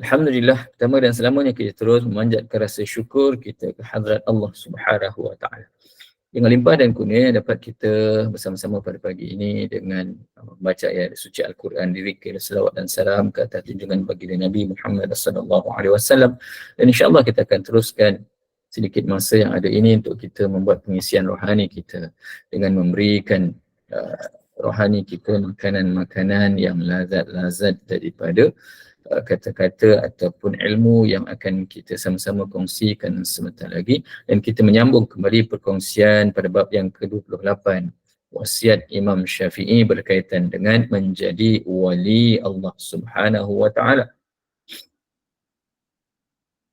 Alhamdulillah, pertama dan selamanya kita terus memanjatkan rasa syukur kita ke hadrat Allah Subhanahu wa taala. Dengan limpah dan kurnia dapat kita bersama-sama pada pagi ini dengan membaca ayat suci Al-Quran, dizikir, selawat dan salam ke atas junjungan baginda Nabi Muhammad sallallahu alaihi wasallam. Dan insya-Allah kita akan teruskan sedikit masa yang ada ini untuk kita membuat pengisian rohani kita dengan memberikan rohani kita makanan-makanan yang lazat-lazat daripada kata-kata ataupun ilmu yang akan kita sama-sama kongsikan sebentar lagi, dan kita menyambung kembali perkongsian pada bab yang ke-28, wasiat Imam Syafi'i berkaitan dengan menjadi wali Allah Subhanahu wa taala.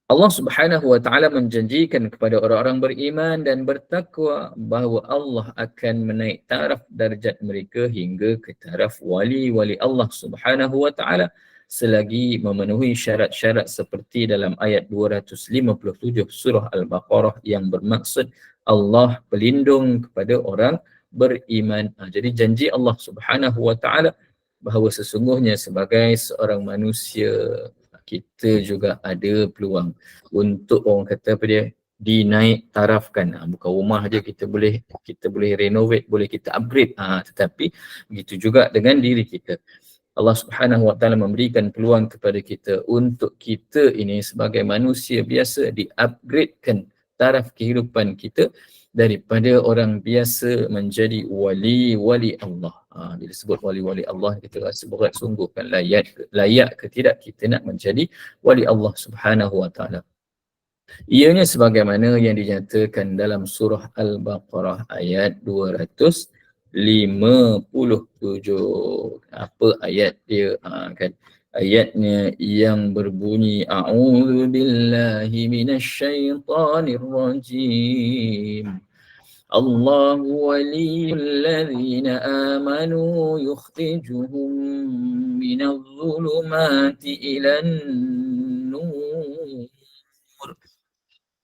Allah Subhanahu wa taala menjanjikan kepada orang-orang beriman dan bertakwa bahawa Allah akan menaik taraf darjat mereka hingga ke taraf wali-wali Allah Subhanahu wa taala selagi memenuhi syarat-syarat seperti dalam ayat 257 surah Al-Baqarah yang bermaksud Allah pelindung kepada orang beriman. Jadi janji Allah Subhanahu wa taala bahawa sesungguhnya sebagai seorang manusia kita juga ada peluang untuk orang kata apa dia dinaik tarafkan. Bukan rumah je kita boleh renovate, boleh kita upgrade. Tetapi begitu juga dengan diri kita. Allah Subhanahu wa taala memberikan peluang kepada kita untuk kita ini sebagai manusia biasa di-upgradekan taraf kehidupan kita daripada orang biasa menjadi wali-wali Allah. Bila sebut wali-wali Allah kita rasa berat sungguh kan, layak ke tidak kita nak menjadi wali Allah Subhanahu wa taala. Ianya sebagaimana yang dinyatakan dalam surah Al-Baqarah ayat 257. Apa ayat dia? Kan ayatnya yang berbunyi a'udzu billahi minasyaitonir rajim. Allahu waliyul ladzina amanu yukhrijuhum minadh dhulumati ilan nur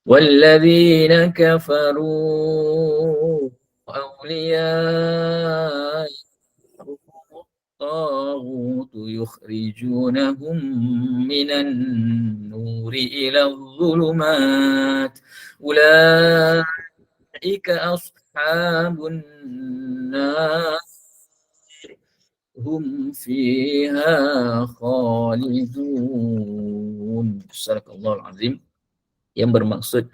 walladzina kafaru awliya الطاغوت يخرجونهم من النور إلى الظلمات أولئك أصحاب النار هم فيها خالدون. صدق الله العظيم. Yang bermaksud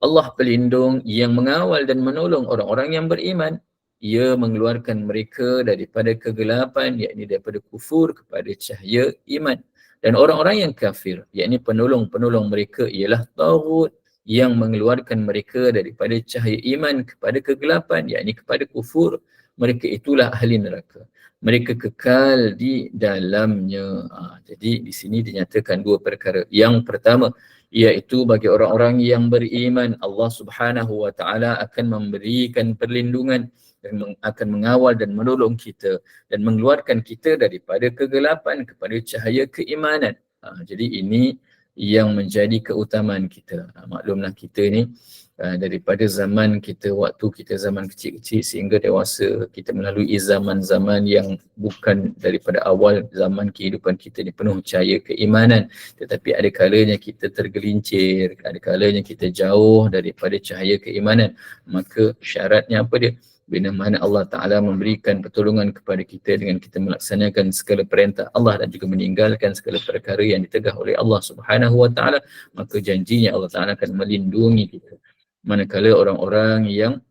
Allah pelindung yang mengawal dan menolong orang-orang yang beriman. Ia mengeluarkan mereka daripada kegelapan, yakni daripada kufur kepada cahaya iman. Dan orang-orang yang kafir, yakni penolong-penolong mereka ialah taghut yang mengeluarkan mereka daripada cahaya iman kepada kegelapan, yakni kepada kufur. Mereka itulah ahli neraka. Mereka kekal di dalamnya. Jadi di sini dinyatakan dua perkara. Yang pertama, iaitu bagi orang-orang yang beriman, Allah Subhanahu wa taala akan memberikan perlindungan dan akan mengawal dan menolong kita dan mengeluarkan kita daripada kegelapan kepada cahaya keimanan. Jadi ini yang menjadi keutamaan kita. Maklumlah kita ni daripada zaman kita, waktu kita zaman kecil-kecil sehingga dewasa, kita melalui zaman-zaman yang bukan daripada awal zaman kehidupan kita ni penuh cahaya keimanan, tetapi ada kalanya kita tergelincir, ada kalanya kita jauh daripada cahaya keimanan. Maka syaratnya apa dia? Bila mana Allah Ta'ala memberikan pertolongan kepada kita dengan kita melaksanakan segala perintah Allah dan juga meninggalkan segala perkara yang ditegah oleh Allah Subhanahu wa Ta'ala, maka janjinya Allah Ta'ala akan melindungi kita. Manakala orang-orang yang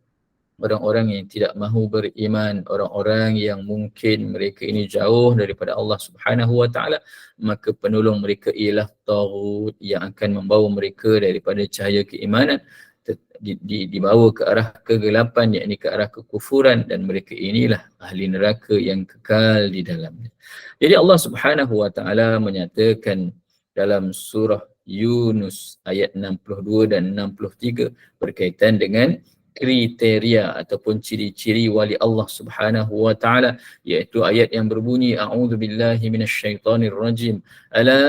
tidak mahu beriman, orang-orang yang mungkin mereka ini jauh daripada Allah Subhanahu wa taala, maka penolong mereka ialah taghut yang akan membawa mereka daripada cahaya keimanan dibawa ke arah kegelapan, yakni ke arah kekufuran, dan mereka inilah ahli neraka yang kekal di dalamnya. Jadi Allah Subhanahu wa taala menyatakan dalam surah Yunus ayat 62 dan 63 berkaitan dengan kriteria ataupun ciri-ciri wali Allah Subhanahu wa taala, iaitu ayat yang berbunyi a'udzu billahi minasyaitonir rajim ala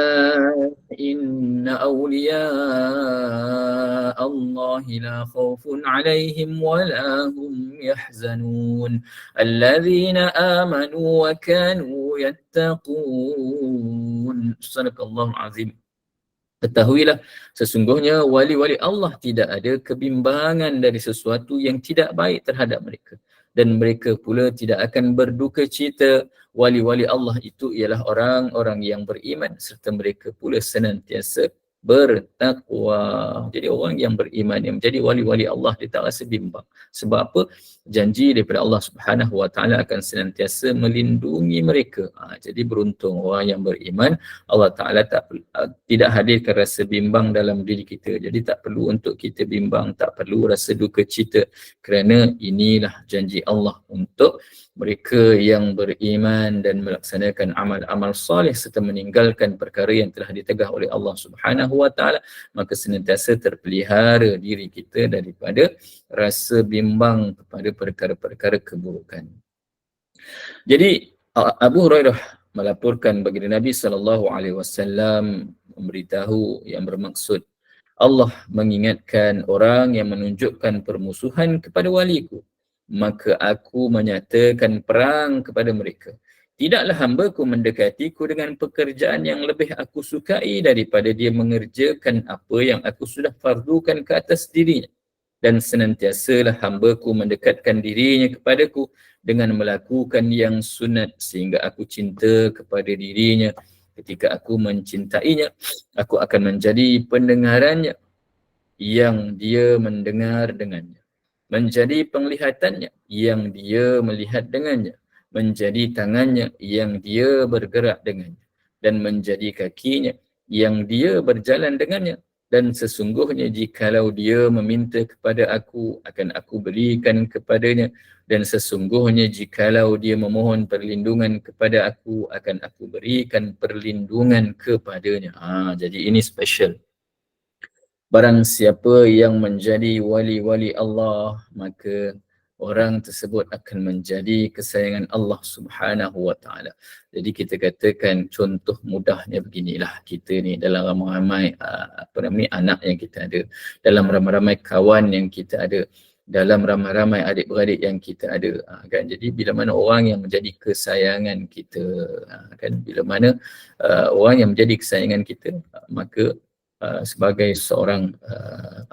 inna awliya Allah la khaufun 'alaihim wa la hum yahzanun alladzina amanu wa kanu yattaqun. Sadaqallahul azim. Ketahuilah, sesungguhnya wali-wali Allah tidak ada kebimbangan dari sesuatu yang tidak baik terhadap mereka. Dan mereka pula tidak akan berduka cita. Wali-wali Allah itu ialah orang-orang yang beriman serta mereka pula senantiasa bertakwa. Jadi orang yang beriman yang menjadi wali-wali Allah dia tak rasa bimbang. Sebab apa? Janji daripada Allah Subhanahu Wa Taala akan senantiasa melindungi mereka. Jadi beruntung orang yang beriman, Allah Ta'ala tidak hadirkan rasa bimbang dalam diri kita. Jadi tak perlu untuk kita bimbang, tak perlu rasa duka cita, kerana inilah janji Allah untuk mereka yang beriman dan melaksanakan amal-amal soleh serta meninggalkan perkara yang telah ditegah oleh Allah Subhanahu Wa Ta'ala, maka senantiasa terpelihara diri kita daripada rasa bimbang kepada perkara-perkara keburukan. Jadi Abu Hurairah melaporkan baginda Nabi SAW memberitahu yang bermaksud Allah mengingatkan orang yang menunjukkan permusuhan kepada waliku, maka aku menyatakan perang kepada mereka. Tidaklah hamba-Ku mendekatiku dengan pekerjaan yang lebih aku sukai daripada dia mengerjakan apa yang aku sudah fardukan ke atas dirinya. Dan senantiasalah hamba-Ku mendekatkan dirinya kepadaku dengan melakukan yang sunat sehingga aku cinta kepada dirinya. Ketika aku mencintainya, aku akan menjadi pendengarannya yang dia mendengar dengannya, menjadi penglihatannya yang dia melihat dengannya, menjadi tangannya yang dia bergerak dengannya, dan menjadi kakinya yang dia berjalan dengannya. Dan sesungguhnya jikalau dia meminta kepada aku, akan aku berikan kepadanya. Dan sesungguhnya jikalau dia memohon perlindungan kepada aku, akan aku berikan perlindungan kepadanya. Jadi ini special. Barang siapa yang menjadi wali-wali Allah, maka orang tersebut akan menjadi kesayangan Allah Subhanahu Wa Taala. Jadi kita katakan contoh mudahnya beginilah, kita ni dalam ramai-ramai anak yang kita ada, dalam ramai-ramai kawan yang kita ada, dalam ramai-ramai adik-beradik yang kita ada, kan. Jadi bila mana orang yang menjadi kesayangan kita, kan, bila mana orang yang menjadi kesayangan kita, maka sebagai seorang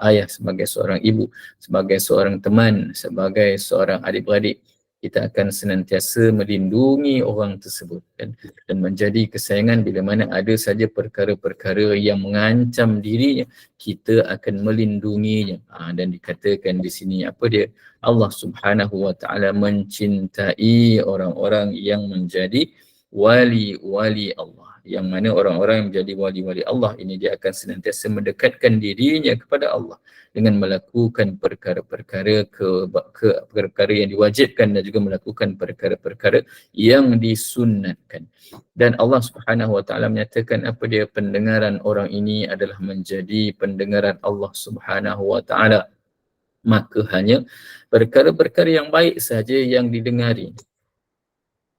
ayah, sebagai seorang ibu, sebagai seorang teman, sebagai seorang adik-beradik, kita akan senantiasa melindungi orang tersebut dan menjadi kesayangan. Bila mana ada saja perkara-perkara yang mengancam dirinya, kita akan melindunginya. Dan dikatakan di sini apa dia? Allah Subhanahu Wa Taala mencintai orang-orang yang menjadi wali-wali Allah. Yang mana orang-orang yang menjadi wali-wali Allah ini, dia akan senantiasa mendekatkan dirinya kepada Allah dengan melakukan perkara-perkara perkara yang diwajibkan dan juga melakukan perkara-perkara yang disunatkan. Dan Allah Subhanahu Wa Taala menyatakan apa dia? Pendengaran orang ini adalah menjadi pendengaran Allah Subhanahu Wa Taala. Maka hanya perkara-perkara yang baik sahaja yang didengari.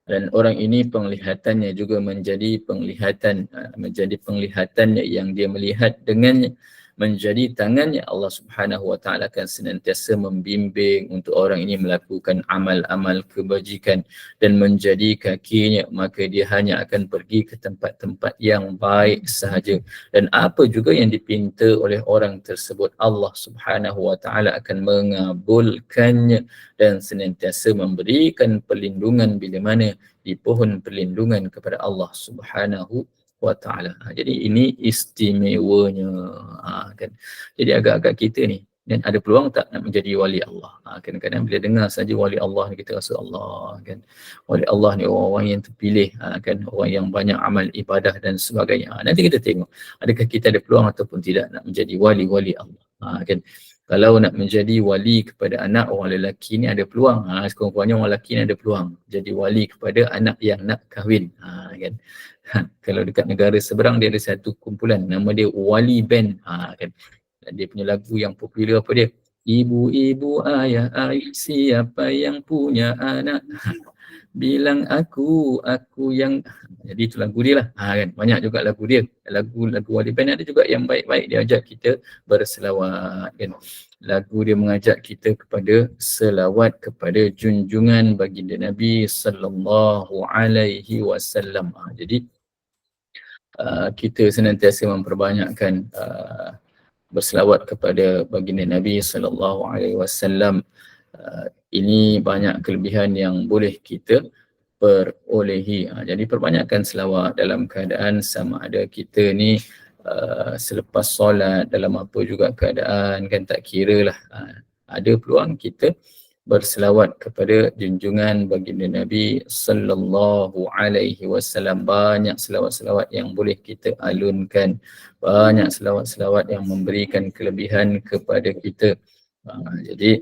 Dan orang ini penglihatannya juga menjadi penglihatannya yang dia melihat dengannya, menjadi tangannya. Allah Subhanahu Wa Taala akan senantiasa membimbing untuk orang ini melakukan amal-amal kebajikan, dan menjadi kakinya, maka dia hanya akan pergi ke tempat-tempat yang baik sahaja. Dan apa juga yang dipinta oleh orang tersebut, Allah Subhanahu Wa Taala akan mengabulkannya dan senantiasa memberikan perlindungan bila mana dipohon perlindungan kepada Allah Subhanahu Wa Taala. Jadi ini istimewanya, kan. Jadi agak-agak kita ni, dan ada peluang tak nak menjadi wali Allah? Kadang-kadang bila dengar saja wali Allah ni, kita rasa Allah, kan. Wali Allah ni orang-orang yang terpilih, kan, orang yang banyak amal ibadah dan sebagainya. Nanti kita tengok adakah kita ada peluang ataupun tidak nak menjadi wali-wali Allah, kan. Kalau nak menjadi wali kepada anak orang lelaki ni ada peluang. Sekurang-kurangnya orang lelaki ni ada peluang jadi wali kepada anak yang nak kahwin, kan. Kalau dekat negara seberang dia ada satu kumpulan nama dia Wali Band, kan. Dia punya lagu yang popular apa dia? Ibu-ibu, ayah-ayah, siapa yang punya anak? Bilang aku yang, jadi itu lagu dia lah, kan. Banyak juga lagu dia, lagu Wali Band ada juga yang baik-baik, dia ajak kita berselawat, kan. Lagu dia mengajak kita kepada selawat kepada junjungan baginda Nabi sallallahu alaihi wasallam. Jadi kita senantiasa memperbanyakkan berselawat kepada baginda Nabi sallallahu alaihi wasallam. Ini banyak kelebihan yang boleh kita perolehi. Jadi perbanyakkan selawat dalam keadaan sama ada kita ni selepas solat, dalam apa juga keadaan, kan tak kira lah. Ada peluang kita berselawat kepada junjungan baginda Nabi sallallahu alaihi wasallam. Banyak selawat-selawat yang boleh kita alunkan, banyak selawat-selawat yang memberikan kelebihan kepada kita. Jadi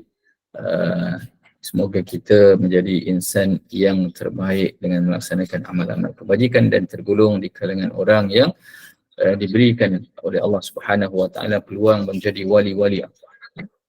semoga kita menjadi insan yang terbaik dengan melaksanakan amal-amal kebajikan dan tergolong di kalangan orang yang diberikan oleh Allah Subhanahu wa taala peluang menjadi wali-wali Allah.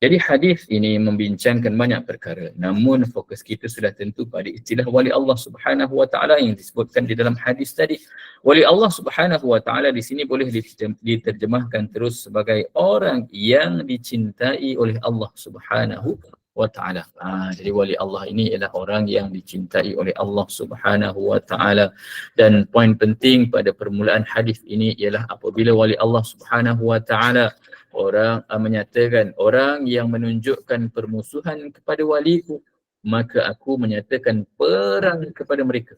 Jadi hadis ini membincangkan banyak perkara, namun fokus kita sudah tentu pada istilah wali Allah Subhanahu wa taala yang disebutkan di dalam hadis tadi. Wali Allah Subhanahu wa taala di sini boleh diterjemahkan terus sebagai orang yang dicintai oleh Allah Subhanahu wa taala. Jadi wali Allah ini ialah orang yang dicintai oleh Allah Subhanahu wa taala. Dan poin penting pada permulaan hadis ini ialah apabila wali Allah Subhanahu wa taala orang menyatakan orang yang menunjukkan permusuhan kepada waliku, maka aku menyatakan perang kepada mereka.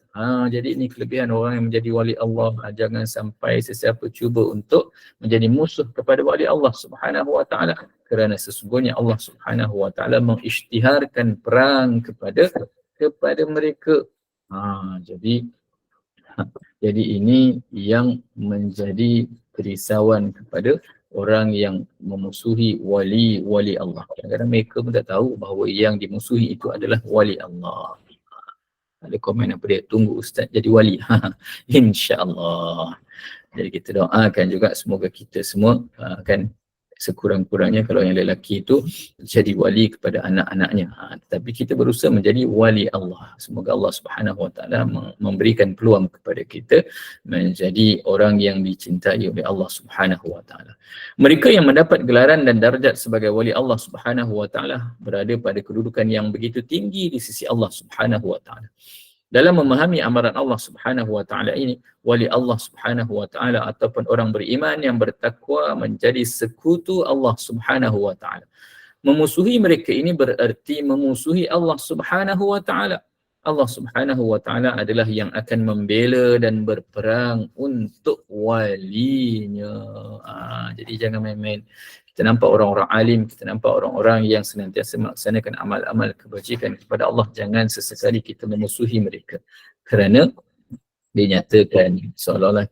Jadi ini kelebihan orang yang menjadi wali Allah. Jangan sampai sesiapa cuba untuk menjadi musuh kepada wali Allah Subhanahu wa taala, kerana sesungguhnya Allah Subhanahu wa taala mengisytiharkan perang kepada mereka. Jadi ini yang menjadi kerisauan kepada orang yang memusuhi wali Allah. Kadang-kadang mereka pun tak tahu bahawa yang dimusuhi itu adalah wali Allah. Ada komen apa dia? Tunggu ustaz jadi wali. InsyaAllah. Jadi kita doakan juga semoga kita semua kan sekurang-kurangnya kalau yang lelaki itu jadi wali kepada anak-anaknya. Tetapi kita berusaha menjadi wali Allah. Semoga Allah Subhanahu wa taala memberikan peluang kepada kita menjadi orang yang dicintai oleh Allah Subhanahu wa taala. Mereka yang mendapat gelaran dan darjat sebagai wali Allah Subhanahu wa taala berada pada kedudukan yang begitu tinggi di sisi Allah Subhanahu wa taala. Dalam memahami amaran Allah Subhanahu wa taala ini, wali Allah Subhanahu wa taala ataupun orang beriman yang bertakwa menjadi sekutu Allah Subhanahu wa taala. Memusuhi mereka ini bererti memusuhi Allah Subhanahu wa taala. Allah Subhanahu wa taala adalah yang akan membela dan berperang untuk walinya. Jadi jangan main-main. Kita nampak orang-orang alim, kita nampak orang-orang yang senantiasa melaksanakan amal-amal kebajikan kepada Allah. Jangan sesekali kita memusuhi mereka. Kerana dinyatakan seolah-olah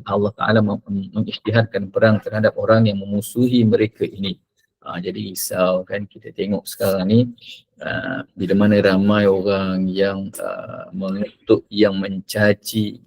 Allah Ta'ala mengisytiharkan perang terhadap orang yang memusuhi mereka ini. Jadi risau kan, kita tengok sekarang ni bila mana ramai orang yang mengutuk, yang mencaci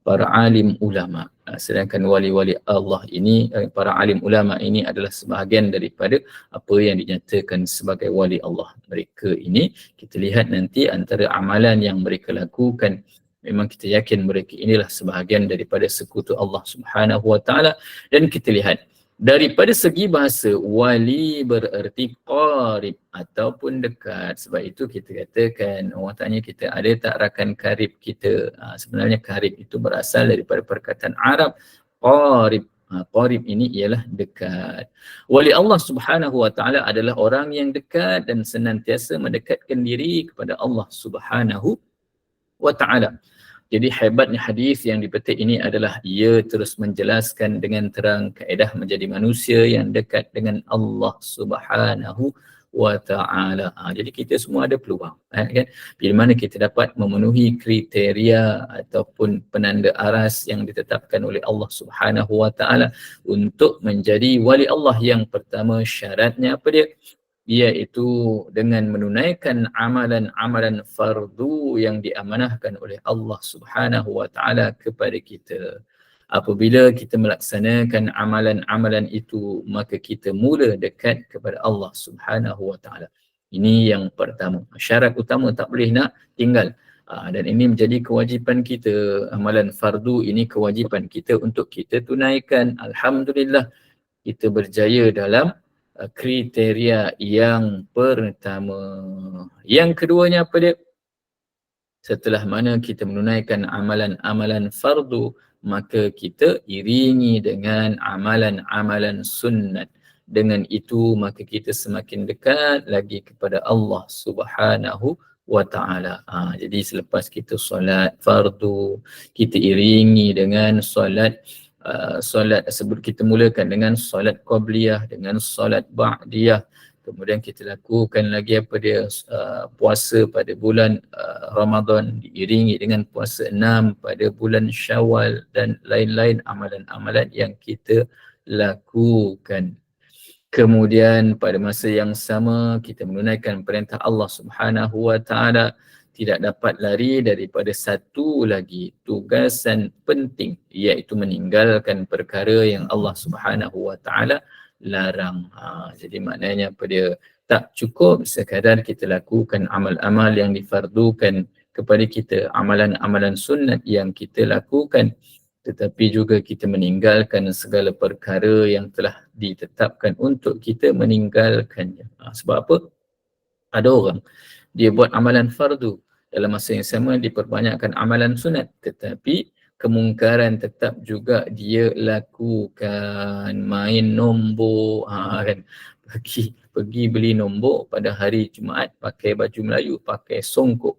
para alim ulama. Sedangkan wali-wali Allah ini, para alim ulama ini adalah sebahagian daripada apa yang dinyatakan sebagai wali Allah. Mereka ini kita lihat nanti antara amalan yang mereka lakukan, memang kita yakin mereka inilah sebahagian daripada sekutu Allah Subhanahu wa taala. Dan kita lihat daripada segi bahasa, wali bererti qarib ataupun dekat. Sebab itu kita katakan, orang tanya kita ada tak rakan karib kita. Sebenarnya karib itu berasal daripada perkataan Arab qarib. Qarib ini ialah dekat. Wali Allah Subhanahu wa taala adalah orang yang dekat dan senantiasa mendekatkan diri kepada Allah Subhanahu wa taala. Jadi hebatnya hadis yang dipetik ini adalah ia terus menjelaskan dengan terang kaedah menjadi manusia yang dekat dengan Allah Subhanahu wa taala. Jadi kita semua ada peluang, kan? Bila mana kita dapat memenuhi kriteria ataupun penanda aras yang ditetapkan oleh Allah Subhanahu wa taala untuk menjadi wali Allah. Yang pertama syaratnya apa dia? Iaitu dengan menunaikan amalan-amalan fardu yang diamanahkan oleh Allah Subhanahu wa taala kepada kita. Apabila kita melaksanakan amalan-amalan itu, maka kita mula dekat kepada Allah Subhanahu wa taala. Ini yang pertama. Syarat utama tak boleh nak tinggal. Dan ini menjadi kewajipan kita. Amalan fardu ini kewajipan kita untuk kita tunaikan. Alhamdulillah kita berjaya dalam kriteria yang pertama. Yang keduanya apa dia? Setelah mana kita menunaikan amalan-amalan fardu, maka kita iringi dengan amalan-amalan sunnat. Dengan itu maka kita semakin dekat lagi kepada Allah Subhanahu wa ta'ala. Jadi selepas kita solat fardu, kita iringi dengan solat sebelum kita mulakan dengan solat qabliyah, dengan solat ba'diyah. Kemudian kita lakukan lagi puasa pada bulan Ramadan diiringi dengan puasa 6 pada bulan Syawal dan lain-lain amalan-amalan yang kita lakukan. Kemudian pada masa yang sama kita menunaikan perintah Allah Subhanahu wa ta'ala, tidak dapat lari daripada satu lagi tugasan penting, iaitu meninggalkan perkara yang Allah Subhanahu wa ta'ala larang. Jadi maknanya tak cukup sekadar kita lakukan amal-amal yang difardukan kepada kita, amalan-amalan sunat yang kita lakukan, tetapi juga kita meninggalkan segala perkara yang telah ditetapkan untuk kita meninggalkannya. Sebab apa? Ada orang dia buat amalan fardu, dalam masa yang sama diperbanyakkan amalan sunat, tetapi kemungkaran tetap juga dia lakukan. Main nombor, kan, pergi beli nombor pada hari Jumaat, pakai baju Melayu, pakai songkok,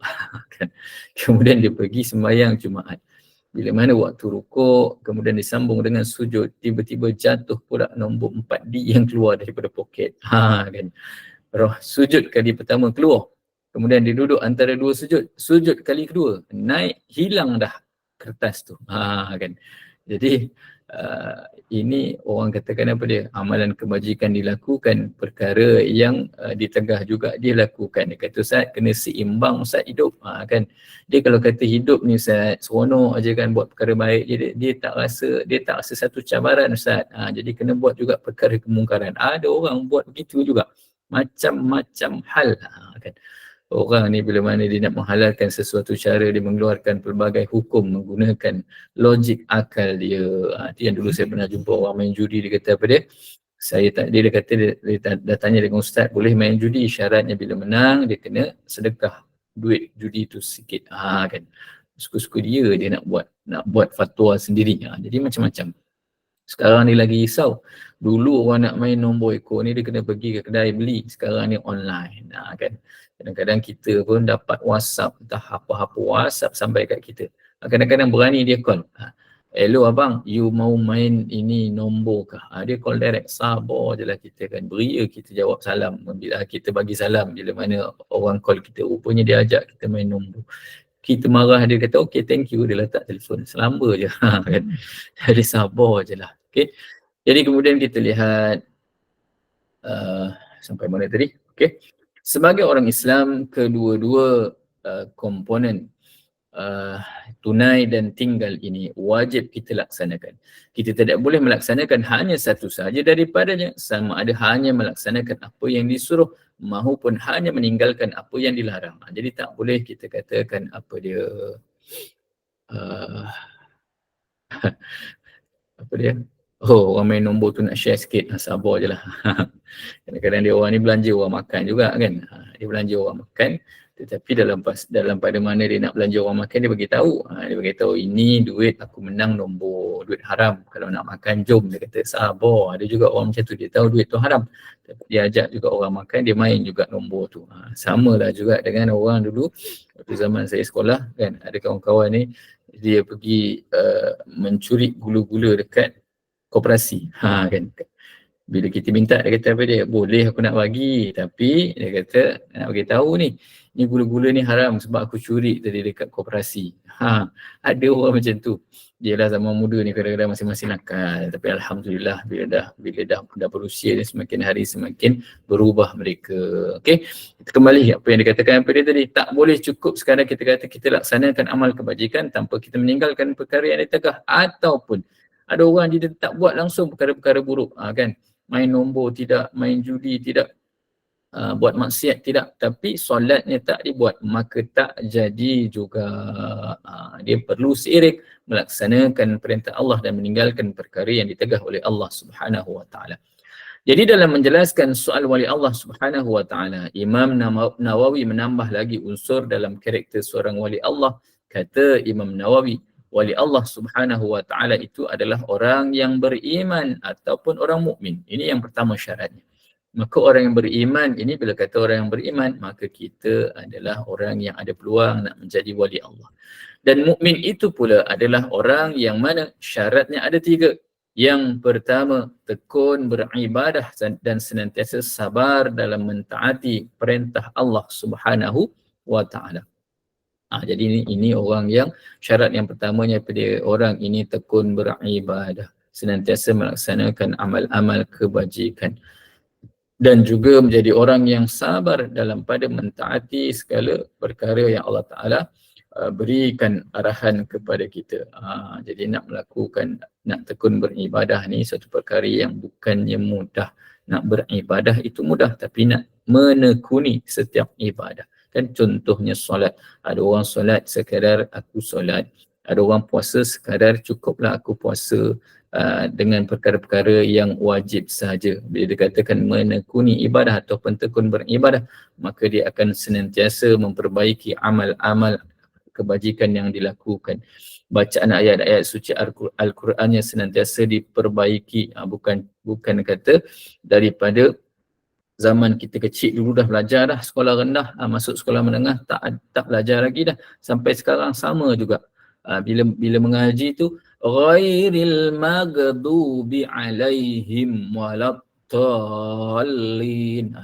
kan. Kemudian dia pergi sembahyang Jumaat. Bila mana waktu rukuk, kemudian disambung dengan sujud, tiba-tiba jatuh pula nombor 4D yang keluar daripada poket. Kan. Roh sujud kali pertama keluar. Kemudian dia duduk antara dua sujud. Sujud kali kedua, naik, hilang dah kertas tu. Kan. Jadi ini orang katakan apa dia? Amalan kebajikan dilakukan, perkara yang ditegah juga dia lakukan. Dia kata, Ustaz, kena seimbang Ustaz hidup. Kan. Dia kalau kata hidup ni Ustaz, seronok aja kan buat perkara baik, dia tak rasa satu cabaran Ustaz. Jadi kena buat juga perkara kemungkaran. Ada orang buat begitu juga. Macam-macam hal. Kan. Orang ni bila mana dia nak menghalalkan sesuatu cara, dia mengeluarkan pelbagai hukum menggunakan logik akal dia. Itu yang dulu saya pernah jumpa orang main judi, dia kata apa dia? Dia kata dia tanya dengan ustaz, boleh main judi, syaratnya bila menang dia kena sedekah duit judi tu sikit. Kan. Suka-suka dia nak buat fatwa sendiri. Jadi macam-macam. Sekarang ni lagi risau. Dulu orang nak main nombor ekor ni dia kena pergi ke kedai beli. Sekarang ni online. Kan. Kadang-kadang kita pun dapat WhatsApp, entah apa-apa WhatsApp sampai kat kita. Kadang-kadang berani dia call. Hello abang, you mau main ini nombor kah? Dia call direct, sabar je lah kita kan. Beria kita jawab salam. Bila kita bagi salam, bila mana orang call kita, rupanya dia ajak kita main nombor. Kita marah, dia kata okay thank you, dia letak telefon. Selamba je. Kan? Jadi sabar je lah. Okay. Jadi kemudian kita lihat sampai mana tadi? Okay. Sebagai orang Islam, kedua-dua komponen tunai dan tinggal ini wajib kita laksanakan. Kita tidak boleh melaksanakan hanya satu sahaja daripadanya, sama ada hanya melaksanakan apa yang disuruh maupun hanya meninggalkan apa yang dilarang. Jadi tak boleh kita katakan apa dia apa dia? Oh, orang main nombor tu nak share sikit, sabar je lah. Kadang-kadang dia orang ni belanja orang makan juga kan. Dia belanja orang makan, tetapi dalam pada mana dia nak belanja orang makan, dia bagi tahu. Dia bagi tahu ini duit aku menang nombor, duit haram. Kalau nak makan jom, dia kata sabar. Ada juga orang macam tu, dia tahu duit tu haram. Dia ajak juga orang makan, dia main juga nombor tu. Samalah juga dengan orang dulu waktu zaman saya sekolah kan, ada kawan-kawan ni dia pergi mencuri gula-gula dekat koperasi. Kan. Bila kita minta, dia kata apa dia? Boleh aku nak bagi, tapi dia kata nak bagi tahu ni gula-gula ni haram sebab aku curi tadi dekat koperasi. Ada orang macam tu. Dialah zaman muda ni kadang-kadang masing-masing nakal, tapi alhamdulillah bila dah berusia dan semakin hari semakin berubah mereka. Okey. Kita kembali apa yang dikatakan apa dia tadi. Tak boleh cukup sekadar kita kata kita laksanakan amal kebajikan tanpa kita meninggalkan perkara yang ditegah, ataupun ada orang dia tak buat langsung perkara-perkara buruk, kan. Main nombor tidak, main judi tidak, buat maksiat tidak, tapi solatnya tak dibuat, maka tak jadi juga. Dia perlu seiring melaksanakan perintah Allah dan meninggalkan perkara yang ditegah oleh Allah Subhanahu wa taala. Jadi dalam menjelaskan soal wali Allah Subhanahu wa taala, Imam Nawawi menambah lagi unsur dalam karakter seorang wali Allah. Kata Imam Nawawi, Wali Allah Subhanahu wa taala itu adalah orang yang beriman ataupun orang mukmin. Ini yang pertama syaratnya. Maka orang yang beriman ini, bila kata orang yang beriman, maka kita adalah orang yang ada peluang nak menjadi wali Allah. Dan mukmin itu pula adalah orang yang mana syaratnya ada 3. Yang pertama, tekun beribadah dan senantiasa sabar dalam mentaati perintah Allah Subhanahu wa taala. Jadi ini orang yang syarat yang pertamanya pada orang ini tekun beribadah, senantiasa melaksanakan amal-amal kebajikan dan juga menjadi orang yang sabar dalam pada mentaati segala perkara yang Allah Taala berikan arahan kepada kita. Jadi nak tekun beribadah ni satu perkara yang bukannya mudah. Nak beribadah itu mudah, tapi nak menekuni setiap ibadah. Kan contohnya solat. Ada orang solat sekadar aku solat. Ada orang puasa sekadar cukuplah aku puasa dengan perkara-perkara yang wajib sahaja. Bila dikatakan menekuni ibadah ataupun tekun beribadah, maka dia akan senantiasa memperbaiki amal-amal kebajikan yang dilakukan. Bacaan ayat-ayat suci Al-Qurannya senantiasa diperbaiki. Bukan kata daripada zaman kita kecil dulu dah belajar dah sekolah rendah, masuk sekolah menengah tak belajar lagi dah, sampai sekarang sama juga. Bila mengaji tu ghairil maghdubi alaihim waladdallin,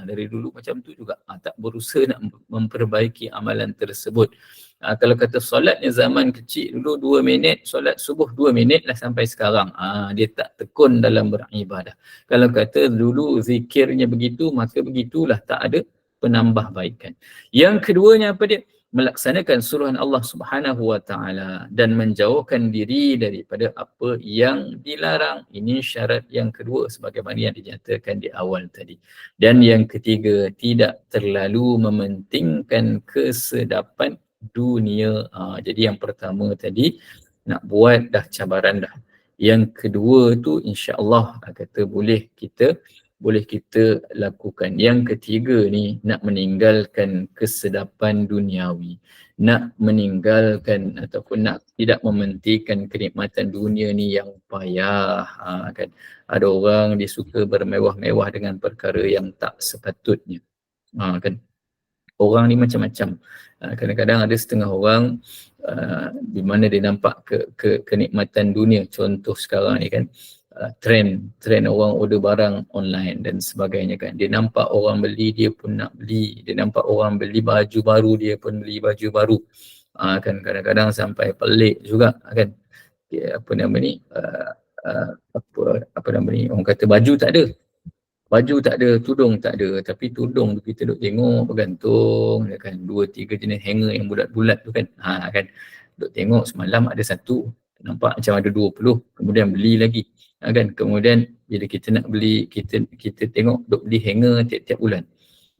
dari dulu macam tu juga, tak berusaha nak memperbaiki amalan tersebut. Kalau kata solatnya zaman kecil dulu 2 minit, solat subuh 2 minit lah sampai sekarang. Dia tak tekun dalam beribadah. Kalau kata dulu zikirnya begitu, maka begitulah, tak ada penambahbaikan. Yang keduanya apa dia? Melaksanakan suruhan Allah Subhanahu wa taala dan menjauhkan diri daripada apa yang dilarang. Ini syarat yang kedua sebagaimana yang dinyatakan di awal tadi. Dan yang ketiga, tidak terlalu mementingkan kesedapan dunia. Jadi yang pertama tadi nak buat dah cabaran dah. Yang kedua tu insya-Allah kata boleh kita lakukan. Yang ketiga ni nak meninggalkan kesedapan duniawi. Nak meninggalkan ataupun nak tidak mementingkan kenikmatan dunia ni yang payah. Kan ada orang dia suka bermewah-mewah dengan perkara yang tak sepatutnya. Kan orang ni macam-macam. Kadang-kadang ada setengah orang di mana dia nampak kenikmatan dunia. Contoh sekarang ni kan, trend orang order barang online dan sebagainya kan. Dia nampak orang beli, dia pun nak beli. Dia nampak orang beli baju baru, dia pun beli baju baru. Kan kadang-kadang sampai pelik juga kan. Apa nama ni? Apa nama ni? Orang kata baju tak ada. Baju tak ada, tudung tak ada, tapi tudung tu kita duk tengok bergantung kan, 2-3 jenis hanger yang bulat-bulat tu kan. Kan duk tengok semalam ada satu, nampak macam ada 20, kemudian beli lagi. Kan kemudian bila kita nak beli, kita tengok duk beli hanger tiap-tiap bulan.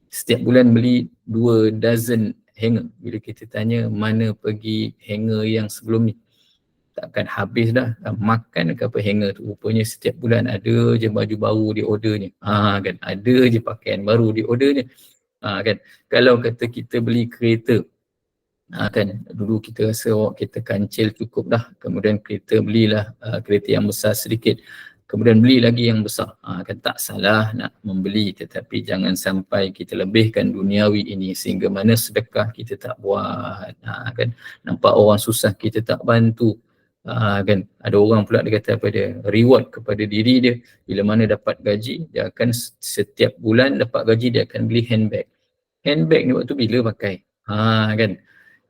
Setiap bulan beli 2 dozen hanger. Bila kita tanya mana pergi hanger yang sebelum ni, takkan habis dah. Makan ke apa hanger tu. Rupanya setiap bulan ada je baju baru dia ordernya. Kan ada je pakaian baru dia ordernya. Kan kalau kata kita beli kereta, kan dulu kita rasa kita kancil cukup dah. Kemudian kita belilah kereta yang besar sedikit. Kemudian beli lagi yang besar. Kan tak salah nak membeli, tetapi jangan sampai kita lebihkan duniawi ini sehingga mana sedekah kita tak buat. Kan nampak orang susah kita tak bantu. Kan ada orang pula dia kata apa dia, reward kepada diri dia, bila mana dapat gaji dia akan setiap bulan dapat gaji dia akan beli handbag ni waktu bila pakai. Kan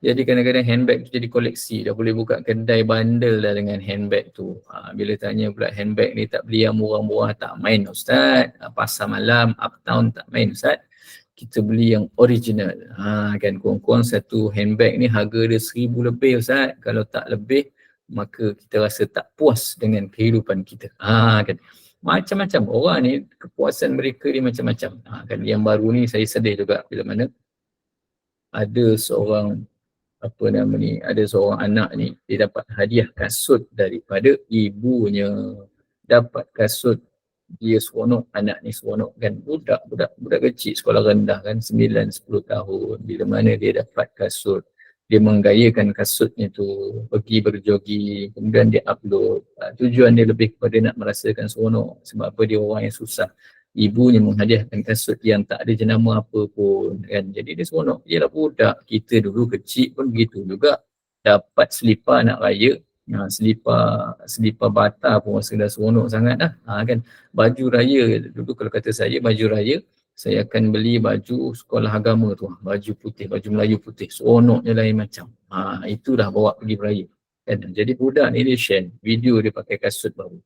jadi kadang-kadang handbag tu jadi koleksi, dah boleh buka kedai bandel dah dengan handbag tu. Bila tanya pula handbag ni tak beli yang murah-murah, tak main Ustaz. Pasar malam uptown tak main Ustaz, kita beli yang original. Kan kurang-kurang satu handbag ni harga dia 1,000 lebih Ustaz. Kalau tak lebih maka kita rasa tak puas dengan kehidupan kita. Kan macam-macam orang ni, kepuasan mereka ni macam-macam. Kan yang baru ni saya sedih juga bila mana ada seorang ada seorang anak ni, dia dapat hadiah kasut daripada ibunya. Dapat kasut, dia seronok, anak ni seronok kan. Budak kecil sekolah rendah kan, 9-10 tahun, bila mana dia dapat kasut. dia menggayakan kasutnya tu, pergi berjogging, kemudian dia upload. Tujuan dia lebih kepada nak merasakan seronok. Sebab apa, dia orang yang susah. Ibunya menghadiahkan kasut yang tak ada jenama apa pun kan. Jadi dia seronok. Dia lah budak. Kita dulu kecil pun begitu juga. Dapat selipar nak raya, selipar bata pun rasa dah seronok sangat dah. Kan. Baju raya, dulu kalau kata saya baju raya, saya akan beli baju sekolah agama tu, baju putih, baju Melayu putih, seronoknya lain macam. Itu dah bawa pergi beraya. Kan? Jadi budak ni dia share video dia pakai kasut baru.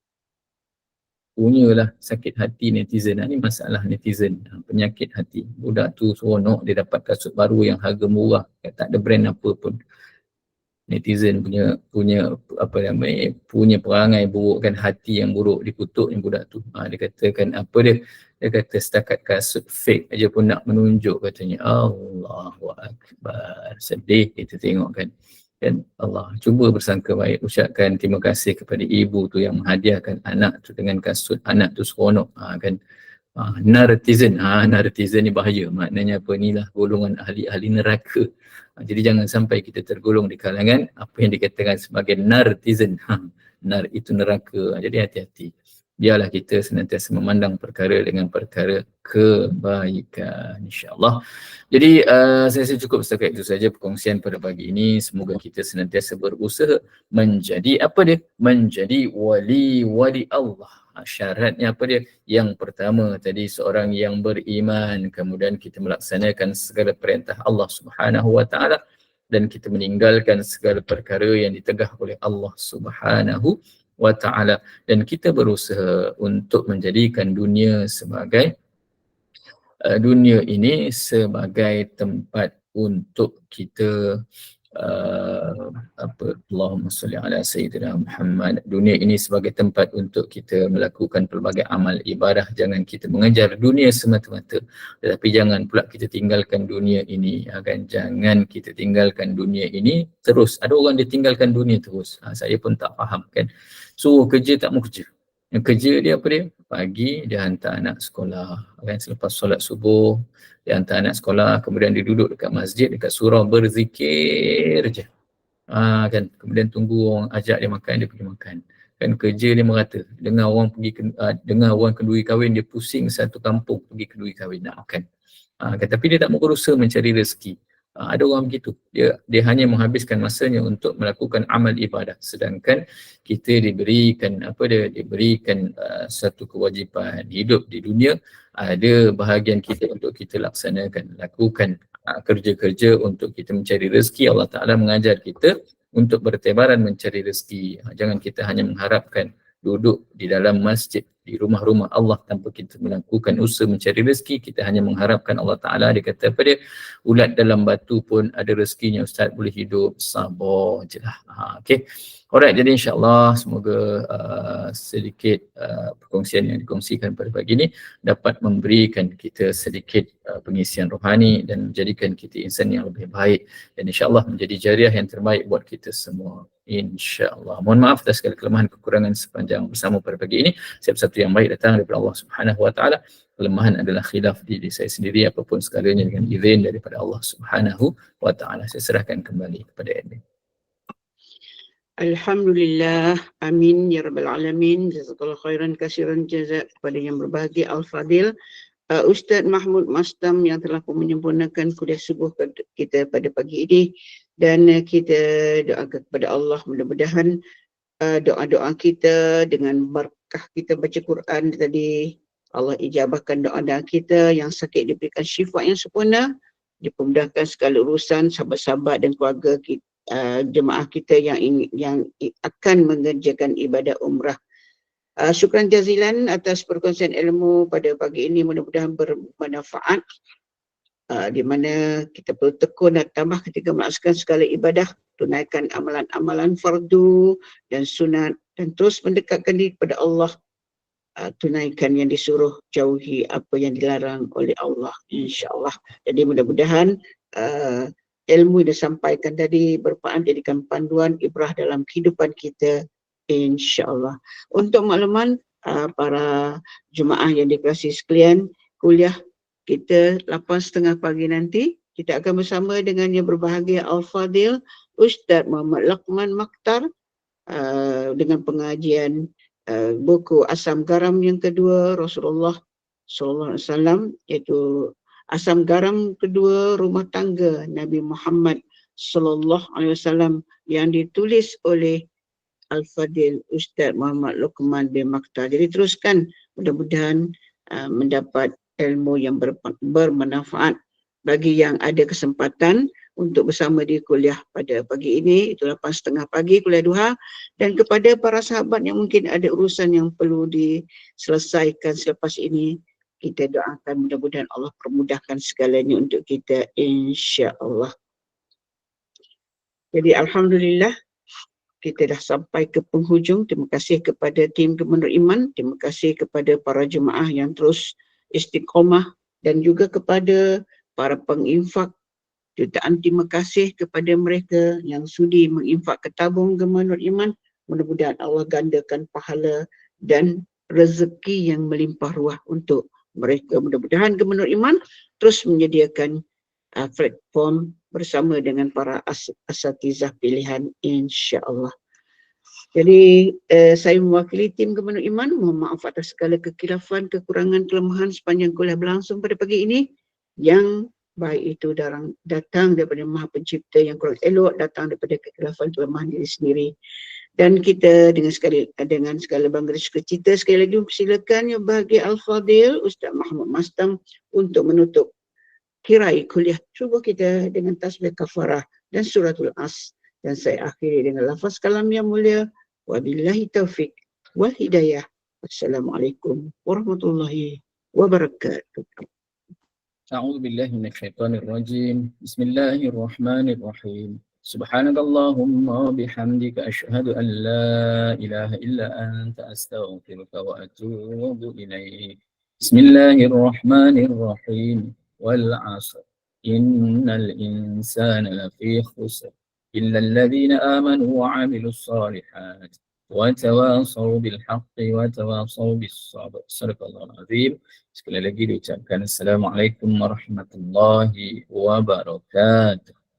Punyalah sakit hati netizen. Ni masalah netizen, penyakit hati. Budak tu seronok dia dapat kasut baru yang harga murah, tak ada brand apa pun. Netizen punya apa namanya, punya perangai buruk kan, hati yang buruk, dikutuknya budak tu. Dia katakan apa dia kata setakat kasut fake aja pun nak menunjuk katanya. Allahu Akbar. Sedih kita tengok kan. Dan Allah cuba bersangka baik, ucapkan terima kasih kepada ibu tu yang menghadiahkan anak tu dengan kasut, anak tu seronok kan. Netizen ni bahaya, maknanya apa, inilah golongan ahli-ahli neraka. Jadi jangan sampai kita tergolong di kalangan apa yang dikatakan sebagai netizen. Nar itu neraka. Jadi hati-hati. Biarlah kita senantiasa memandang perkara dengan perkara kebaikan, insya-Allah. Jadi saya rasa cukup setakat itu saja perkongsian pada pagi ini. Semoga kita senantiasa berusaha menjadi apa dia? Menjadi wali Allah. Syaratnya apa dia? Yang pertama tadi, seorang yang beriman, kemudian kita melaksanakan segala perintah Allah Subhanahu wa taala dan kita meninggalkan segala perkara yang ditegah oleh Allah Subhanahu wa taala, dan kita berusaha untuk menjadikan dunia ini sebagai tempat untuk kita Allahumma salli ala Sayyidina Muhammad. Dunia ini sebagai tempat untuk kita melakukan pelbagai amal ibadah. Jangan kita mengejar dunia semata-mata, tetapi jangan pula kita tinggalkan dunia ini. Jangan kita tinggalkan dunia ini terus. Ada orang dia tinggalkan dunia terus. Saya pun tak faham kan. Suruh kerja tak mau kerja. Yang kerja dia apa dia? Pagi dia hantar anak sekolah, kan, selepas solat subuh dia hantar anak sekolah, kemudian dia duduk dekat masjid, dekat surau berzikir je. Kan, kemudian tunggu orang ajak dia makan, dia pergi makan. Kan kerja dia merata. Dengar orang kenduri kahwin, dia pusing satu kampung pergi kenduri kahwin nak makan. Kan, tapi dia tak mau berusaha mencari rezeki. Ada orang begitu, dia hanya menghabiskan masanya untuk melakukan amal ibadah, sedangkan kita diberikan satu kewajipan hidup di dunia. Ada bahagian kita untuk kita lakukan kerja-kerja untuk kita mencari rezeki. Allah Ta'ala mengajar kita untuk bertebaran mencari rezeki. Jangan kita hanya mengharapkan duduk di dalam masjid, di rumah-rumah Allah tanpa kita melakukan usaha mencari rezeki. Kita hanya mengharapkan Allah Ta'ala. Dia kata apa dia? Ulat dalam batu pun ada rezekinya, Ustaz, boleh hidup. Sabar je lah. Okay. Alright, jadi insyaAllah semoga sedikit perkongsian yang dikongsikan pada pagi ini dapat memberikan kita sedikit pengisian rohani dan menjadikan kita insan yang lebih baik, dan insyaAllah menjadi jariah yang terbaik buat kita semua, insyaAllah. Mohon maaf atas segala kelemahan kekurangan sepanjang bersama pada pagi ini. Siapa satu yang baik datang daripada Allah Subhanahu wa taala. Kelemahan adalah khilaf diri saya sendiri, apapun segalanya dengan izin daripada Allah Subhanahu wa taala. Saya serahkan kembali kepada admin. Alhamdulillah, amin ya rabbal alamin. Jazakallahu khairan kasiran jazak kepada yang berbahagia Al-Fadil Ustaz Mahmud Mastam yang telah menyempurnakan kuliah subuh kita pada pagi ini, dan kita doakan kepada Allah mudah-mudahan doa-doa kita dengan berkah kita baca Quran tadi, Allah ijabahkan doa-doa kita. Yang sakit diberikan syifa yang sempurna, dipermudahkan segala urusan sahabat-sahabat dan keluarga kita, jemaah kita yang akan mengerjakan ibadah umrah. Syukran jazilan atas perkongsian ilmu pada pagi ini, mudah-mudahan bermanfaat, di mana kita perlu tekun dan tambah ketika melaksanakan segala ibadah, tunaikan amalan-amalan fardu dan sunat, dan terus mendekatkan diri kepada Allah, tunaikan yang disuruh, jauhi apa yang dilarang oleh Allah, insya-Allah. Jadi mudah-mudahan ilmu yang disampaikan tadi bermanfaat, jadikan panduan ibrah dalam kehidupan kita, insya-Allah. Untuk makluman para jemaah yang dikasihi sekalian, kuliah kita 8.30 pagi nanti kita akan bersama dengan yang berbahagia Al-Fadil Ustaz Muhammad Luqman Makhtar dengan pengajian buku Asam Garam yang kedua Rasulullah Sallallahu Alaihi Wasallam, iaitu Asam Garam kedua Rumah Tangga Nabi Muhammad Sallallahu Alaihi Wasallam, yang ditulis oleh Al-Fadil Ustaz Muhammad Luqman bin Makhtar. Jadi teruskan, mudah-mudahan mendapat ilmu yang bermanfaat. Bagi yang ada kesempatan untuk bersama di kuliah pada pagi ini, itu 8.30 pagi kuliah duha, dan kepada para sahabat yang mungkin ada urusan yang perlu diselesaikan selepas ini, kita doakan mudah-mudahan Allah permudahkan segalanya untuk kita, insya-Allah. Jadi alhamdulillah kita dah sampai ke penghujung. Terima kasih kepada tim Gubernur Iman, terima kasih kepada para jemaah yang terus istiqamah, dan juga kepada para penginfak. Jutaan terima kasih kepada mereka yang sudi menginfak ke tabung Gubernur Iman. Mudah-mudahan Allah gandakan pahala dan rezeki yang melimpah ruah untuk mereka. Mudah-mudahan Gubernur Iman terus menyediakan platform bersama dengan para asatizah pilihan, insya-Allah. Jadi saya mewakili tim Gubernur Iman, mohon maaf atas segala kekhilafan, kekurangan, kelemahan sepanjang kuliah berlangsung pada pagi ini, yang baik itu datang daripada Maha Pencipta, yang kurang elok datang daripada kekhilafan kelemahan diri sendiri. Dan kita dengan segala bangga dan sukacita sekali lagi mempersilakan yang bahagia Al-Fadil Ustaz Mahmud Mastam untuk menutup kirai kuliah subuh kita dengan tasbih kafarah dan suratul As. Dan saya akhiri dengan lafaz kalam yang mulia, wabillahi taufik wal hidayah. Wassalamualaikum warahmatullahi wabarakatuh. أعوذ بالله من الشيطان الرجيم. بسم الله الرحمن الرحيم. سبحانك اللهم وبحمدك أشهد أن لا إله إلا أنت أستغفرك وأتوب إليك. بسم الله الرحمن الرحيم. والعصر إن الإنسان لفي خسر إلا الذين آمنوا وعملوا الصالحات وتواصوا بالحق وتواصوا بالصبر. صدق الله العظيم. Sekali lagi diucapkan Assalamualaikum warahmatullahi wabarakatuh.